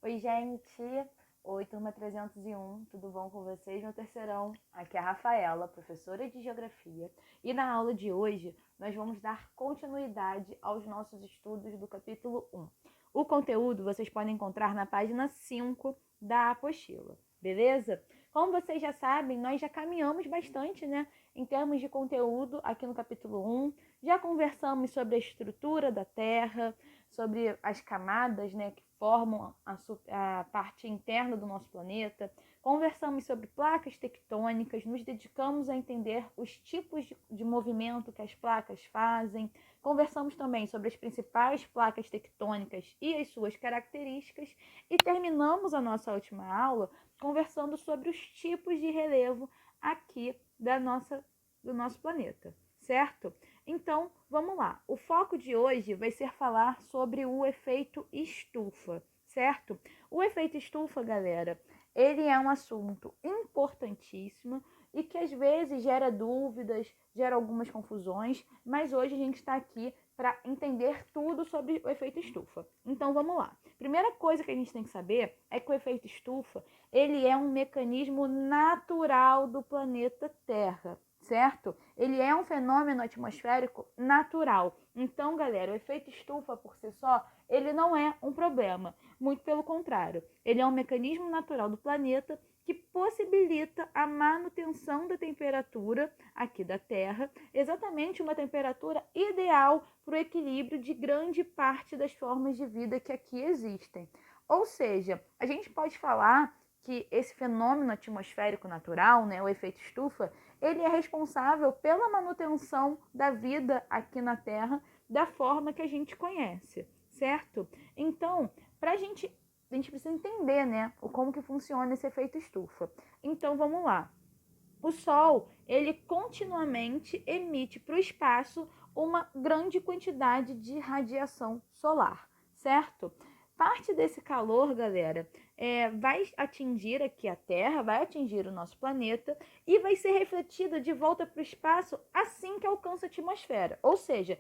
Oi, gente! Oi, turma 301, tudo bom com vocês? Meu terceirão, aqui é a Rafaela, professora de Geografia, e na aula de hoje nós vamos dar continuidade aos nossos estudos do capítulo 1. O conteúdo vocês podem encontrar na página 5 da apostila, beleza? Como vocês já sabem, nós já caminhamos bastante, né, em termos de conteúdo aqui no capítulo 1, já conversamos sobre a estrutura da Terra, sobre as camadas, né, que formam a parte interna do nosso planeta. Conversamos sobre placas tectônicas, nos dedicamos a entender os tipos de movimento que as placas fazem. Conversamos também sobre as principais placas tectônicas e as suas características. E terminamos a nossa última aula conversando sobre os tipos de relevo aqui do nosso planeta, certo? Então, vamos lá. O foco de hoje vai ser falar sobre o efeito estufa, certo? O efeito estufa, galera, ele é um assunto importantíssimo e que às vezes gera dúvidas, gera algumas confusões, mas hoje a gente está aqui para entender tudo sobre o efeito estufa. Então, vamos lá. Primeira coisa que a gente tem que saber é que o efeito estufa, ele é um mecanismo natural do planeta Terra, certo? Ele é um fenômeno atmosférico natural. Então, galera, o efeito estufa por si só, ele não é um problema. Muito pelo contrário, ele é um mecanismo natural do planeta que possibilita a manutenção da temperatura aqui da Terra, exatamente uma temperatura ideal para o equilíbrio de grande parte das formas de vida que aqui existem. Ou seja, a gente pode falar que esse fenômeno atmosférico natural, né, o efeito estufa, ele é responsável pela manutenção da vida aqui na Terra da forma que a gente conhece, certo? Então, a gente precisa entender, né, como que funciona esse efeito estufa. Então, vamos lá. O Sol, ele continuamente emite para o espaço uma grande quantidade de radiação solar, certo? Parte desse calor, galera, vai atingir aqui a Terra, vai atingir o nosso planeta e vai ser refletida de volta para o espaço assim que alcança a atmosfera. Ou seja,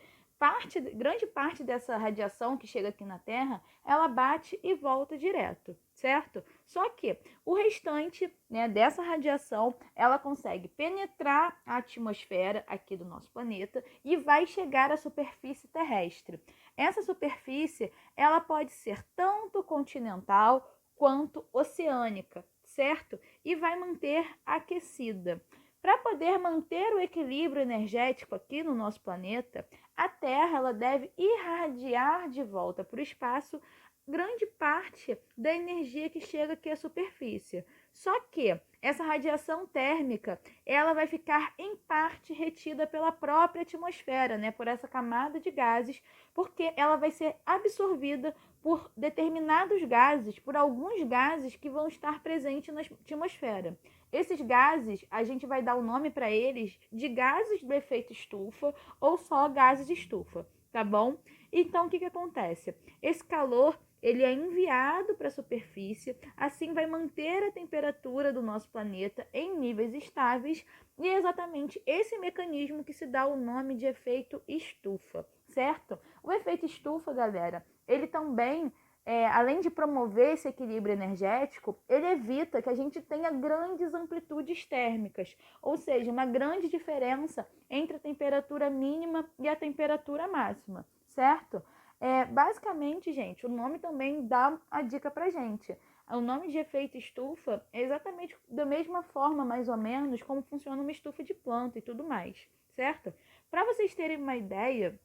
grande parte dessa radiação que chega aqui na Terra, ela bate e volta direto, certo? Só que o restante, né, dessa radiação, ela consegue penetrar a atmosfera aqui do nosso planeta e vai chegar à superfície terrestre. Essa superfície, ela pode ser tanto continental quanto oceânica, certo? E vai manter aquecida. Para poder manter o equilíbrio energético aqui no nosso planeta, a Terra ela deve irradiar de volta para o espaço grande parte da energia que chega aqui à superfície. Só que essa radiação térmica, ela vai ficar em parte retida pela própria atmosfera, né, por essa camada de gases, porque ela vai ser absorvida por determinados gases, por alguns gases que vão estar presentes na atmosfera. Esses gases, a gente vai dar o nome para eles de gases do efeito estufa ou só gases estufa, tá bom? Então, o que acontece? Esse calor ele é enviado para a superfície, assim vai manter a temperatura do nosso planeta em níveis estáveis e é exatamente esse mecanismo que se dá o nome de efeito estufa, certo? O efeito estufa, galera, ele também, além de promover esse equilíbrio energético, ele evita que a gente tenha grandes amplitudes térmicas, ou seja, uma grande diferença entre a temperatura mínima e a temperatura máxima, certo? Basicamente, gente, o nome também dá a dica pra gente. O nome de efeito estufa é exatamente da mesma forma, mais ou menos, como funciona uma estufa de planta e tudo mais, certo? Para vocês terem uma ideia,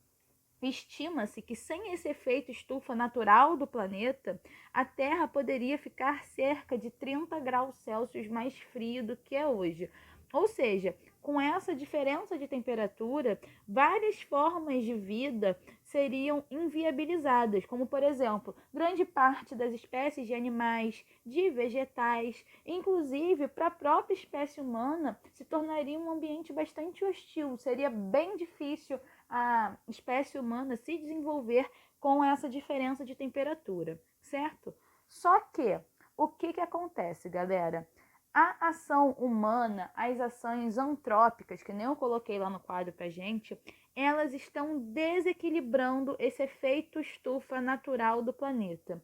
estima-se que sem esse efeito estufa natural do planeta, a Terra poderia ficar cerca de 30 graus Celsius mais frio do que é hoje. Ou seja, com essa diferença de temperatura, várias formas de vida seriam inviabilizadas, como por exemplo, grande parte das espécies de animais, de vegetais, inclusive para a própria espécie humana, se tornaria um ambiente bastante hostil. Seria bem difícil a espécie humana se desenvolver com essa diferença de temperatura, certo? Só que, o que acontece, galera? A ação humana, as ações antrópicas, que nem eu coloquei lá no quadro pra gente, elas estão desequilibrando esse efeito estufa natural do planeta.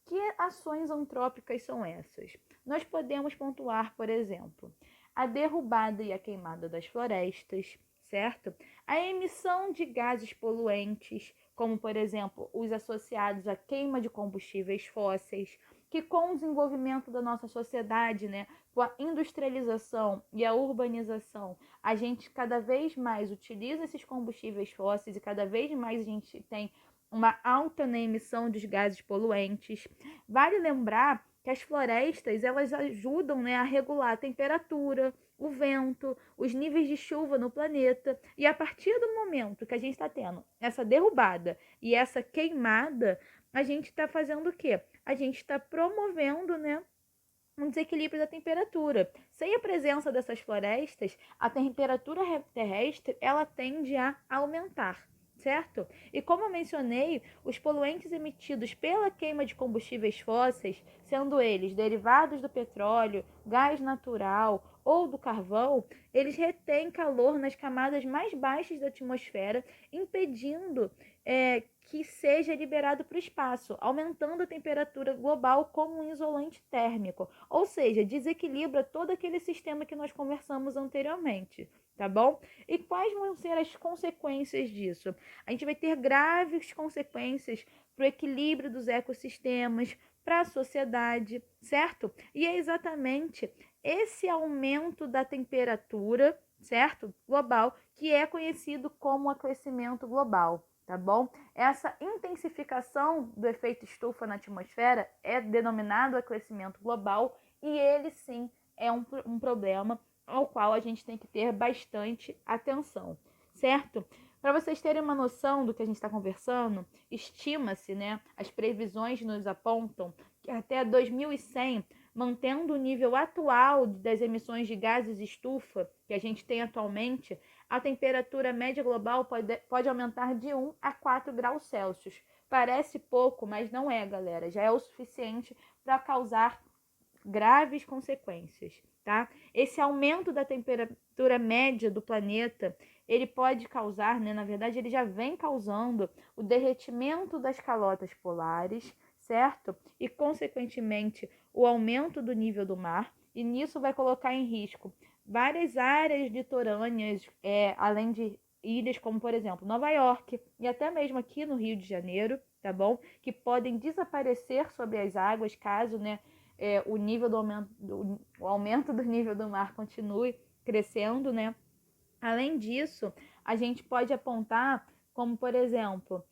Que ações antrópicas são essas? Nós podemos pontuar, por exemplo, a derrubada e a queimada das florestas, certo? A emissão de gases poluentes, como, por exemplo, os associados à queima de combustíveis fósseis, que com o desenvolvimento da nossa sociedade, né, com a industrialização e a urbanização, a gente cada vez mais utiliza esses combustíveis fósseis e cada vez mais a gente tem uma alta na emissão dos gases poluentes. Vale lembrar que as florestas, elas ajudam, né, a regular a temperatura, o vento, os níveis de chuva no planeta. E a partir do momento que a gente está tendo essa derrubada e essa queimada, a gente está fazendo o quê? A gente está promovendo, né, um desequilíbrio da temperatura. Sem a presença dessas florestas, a temperatura terrestre ela tende a aumentar, certo? E como eu mencionei, os poluentes emitidos pela queima de combustíveis fósseis, sendo eles derivados do petróleo, gás natural ou do carvão, eles retêm calor nas camadas mais baixas da atmosfera, impedindo que seja liberado para o espaço, aumentando a temperatura global como um isolante térmico, ou seja, desequilibra todo aquele sistema que nós conversamos anteriormente, tá bom? E quais vão ser as consequências disso? A gente vai ter graves consequências para o equilíbrio dos ecossistemas, para a sociedade, certo? E é exatamente esse aumento da temperatura, certo? Global, que é conhecido como aquecimento global, tá bom? Essa intensificação do efeito estufa na atmosfera é denominado aquecimento global e ele sim é um problema ao qual a gente tem que ter bastante atenção, certo? Para vocês terem uma noção do que a gente está conversando, estima-se, né, as previsões nos apontam que até 2100, mantendo o nível atual das emissões de gases estufa que a gente tem atualmente, a temperatura média global pode aumentar de 1 a 4 graus Celsius. Parece pouco, mas não é, galera. Já é o suficiente para causar graves consequências, tá? Esse aumento da temperatura média do planeta, ele pode causar, né, na verdade, ele já vem causando o derretimento das calotas polares, certo? E, consequentemente, o aumento do nível do mar, e nisso vai colocar em risco várias áreas litorâneas, além de ilhas como, por exemplo, Nova York e até mesmo aqui no Rio de Janeiro, tá bom? Que podem desaparecer sobre as águas caso, né, o nível o aumento do nível do mar continue crescendo, né? Além disso, a gente pode apontar como, por exemplo,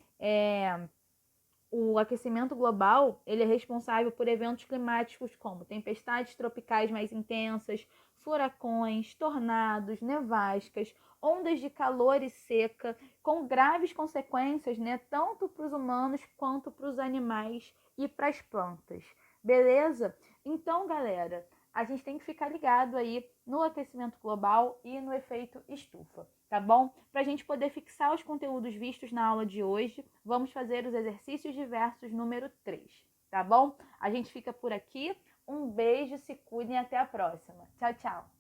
o aquecimento global, ele é responsável por eventos climáticos como tempestades tropicais mais intensas, furacões, tornados, nevascas, ondas de calor e seca, com graves consequências, né, tanto para os humanos quanto para os animais e para as plantas. Beleza? Então, galera, a gente tem que ficar ligado aí no aquecimento global e no efeito estufa, tá bom? Para a gente poder fixar os conteúdos vistos na aula de hoje, vamos fazer os exercícios diversos número 3, tá bom? A gente fica por aqui. Um beijo, se cuidem e até a próxima. Tchau, tchau!